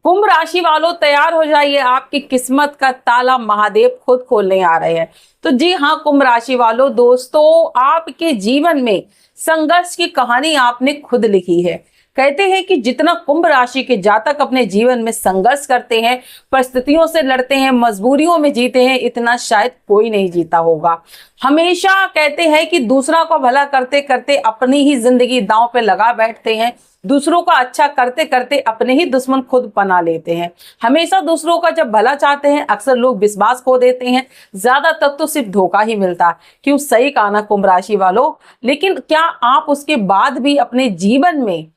कुंभ राशि वालों तैयार हो जाइए, आपकी किस्मत का ताला महादेव खुद खोलने आ रहे हैं। तो जी हाँ, कुंभ राशि वालों दोस्तों, आपके जीवन में संघर्ष की कहानी आपने खुद लिखी है। कहते हैं कि जितना कुंभ राशि के जातक अपने जीवन में संघर्ष करते हैं, परिस्थितियों से लड़ते हैं, मजबूरियों में जीते हैं, इतना शायद कोई नहीं जीता होगा। हमेशा कहते हैं कि दूसरा को भला करते करते अपनी ही जिंदगी दांव पे लगा बैठते हैं, दूसरों का अच्छा करते करते अपने ही दुश्मन खुद बना लेते हैं। हमेशा दूसरों का जब भला चाहते हैं, अक्सर लोग विश्वास खो देते हैं, ज्यादातर तो सिर्फ धोखा ही मिलता है। क्यों, सही कहा ना कुंभ राशि वालों। लेकिन क्या आप उसके बाद भी अपने जीवन में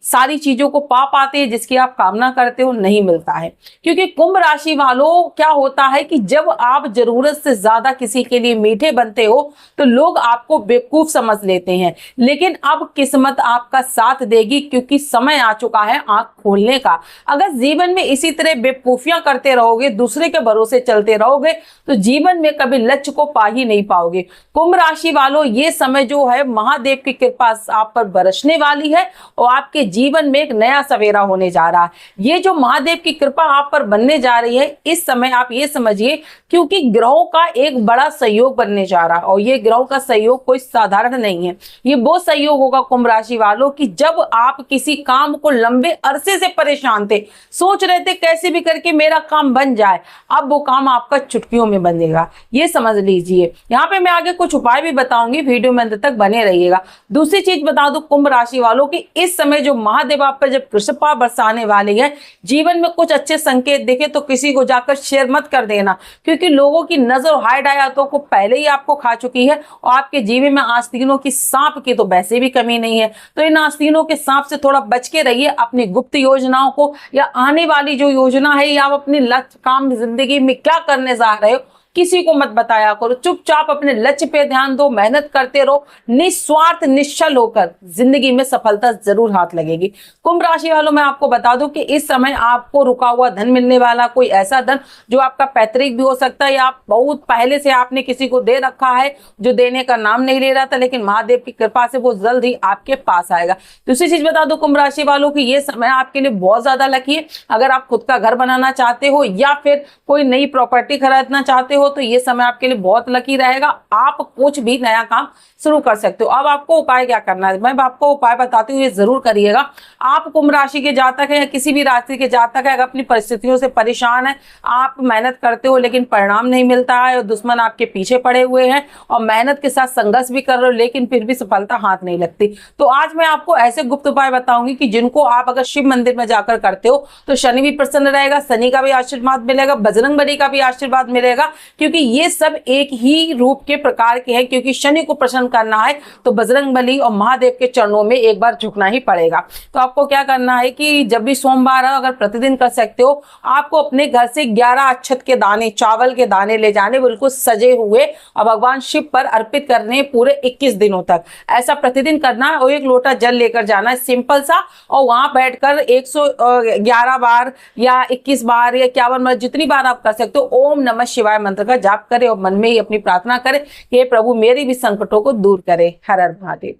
सारी चीजों को पा पाते हैं जिसकी आप कामना करते हो? नहीं मिलता है। क्योंकि कुंभ राशि वालों क्या होता है कि जब आप जरूरत से ज्यादा किसी के लिए मीठे बनते हो तो लोग आपको बेवकूफ समझ लेते हैं। लेकिन अब किस्मत आपका साथ देगी, क्योंकि समय आ चुका है आंख खोलने का। अगर जीवन में इसी तरह बेवकूफियां करते रहोगे, दूसरे के भरोसे चलते रहोगे, तो जीवन में कभी लक्ष्य को पा ही नहीं पाओगे। कुंभ राशि वालों, ये समय जो है महादेव की कृपा आप पर बरसने वाली है और आपके जीवन में एक नया सवेरा होने जा रहा है। ये जो महादेव की कृपा आप पर बनने जा रही है, इस समय आप ये समझिए, क्योंकि ग्रहों का एक बड़ा सहयोग बनने जा रहा है। और ये ग्रहों का सहयोग कोई साधारण नहीं है। ये वो सहयोग होगा कुंभ राशि वालों कि जब आप किसी काम को लंबे अरसे से परेशान थे, सोच रहे थे कैसे भी करके मेरा काम बन जाए, अब वो काम आपका चुटकियों में बनेगा। ये समझ लीजिए। यहाँ पे मैं आगे कुछ उपाय भी बताऊंगी, वीडियो में अंत तक बने रहिएगा। दूसरी चीज बता दूं कुंभ राशि वालों की, इस समय जो महादेव आप पर जब कृपा बरसाने वाले हैं, जीवन में कुछ अच्छे संकेत देखे तो किसी को जाकर शेयर मत कर देना, क्योंकि लोगों की नजर हाइड आयातों को पहले ही आपको खा चुकी है। और आपके जीवन में आस्तीनों की सांप की तो वैसे भी कमी नहीं है। तो इन आस्तीनों के सांप से थोड़ा बच के रहिए। अपनी गुप्त योजनाओं को या आने वाली जो योजना है या आप अपनी लक्ष्य काम जिंदगी में क्या करने जा रहे हो, किसी को मत बताया करो। चुपचाप अपने लक्ष्य पे ध्यान दो, मेहनत करते रहो, निस्वार्थ निश्चल होकर जिंदगी में सफलता जरूर हाथ लगेगी। कुंभ राशि वालों, मैं आपको बता दूं कि इस समय आपको रुका हुआ धन मिलने वाला, कोई ऐसा धन जो आपका पैतृक भी हो सकता है या आप बहुत पहले से आपने किसी को दे रखा है जो देने का नाम नहीं ले रहा था, लेकिन महादेव की कृपा से वो जल्द ही आपके पास आएगा। दूसरी चीज बता दो कुंभ राशि वालों की, ये समय आपके लिए बहुत ज्यादा लकी है। अगर आप खुद का घर बनाना चाहते हो या फिर कोई नई प्रॉपर्टी खरीदना चाहते हो तो ये समय आपके लिए बहुत लकी रहेगा। आप कुछ भी नया काम शुरू कर सकते हो। अब आपको उपाय क्या करना है, मैं आपको उपाय बताती हूँ, ये जरूर करिएगा। आप कुंभ राशि के जातक हैं या किसी भी राशि के जातक है, अगर अपनी परिस्थितियों से परेशान है, आप मेहनत करते हो लेकिन परिणाम नहीं मिलता है और दुश्मन आपके पीछे पड़े हुए हैं और मेहनत के साथ संघर्ष भी कर रहे हो लेकिन फिर भी सफलता हाथ नहीं लगती, तो आज मैं आपको ऐसे गुप्त उपाय बताऊंगी कि जिनको आप अगर शिव मंदिर में जाकर करते हो तो शनि भी प्रसन्न रहेगा, शनि का भी आशीर्वाद मिलेगा, बजरंग बली का भी आशीर्वाद मिलेगा। क्योंकि ये सब एक ही रूप के प्रकार के हैं। क्योंकि शनि को प्रसन्न करना है तो बजरंग बली और महादेव के चरणों में एक बार झुकना ही पड़ेगा। तो आपको क्या करना है कि जब भी सोमवार है, अगर प्रतिदिन कर सकते हो, आपको अपने घर से 11 अक्षत के दाने, चावल के दाने ले जाने, बिल्कुल सजे हुए, और भगवान शिव पर अर्पित करने पूरे 21 दिनों तक। ऐसा प्रतिदिन करना है और 1 लोटा जल लेकर जाना है, सिंपल सा, और वहां बैठकर 111 बार या 21 बार या 51 बार, जितनी बार आप कर सकते हो, ओम नमः शिवाय मंत्र का जाप करें और मन में ही अपनी प्रार्थना करें कि हे प्रभु मेरी भी संकटों को दूर करे। हर हर महादेव।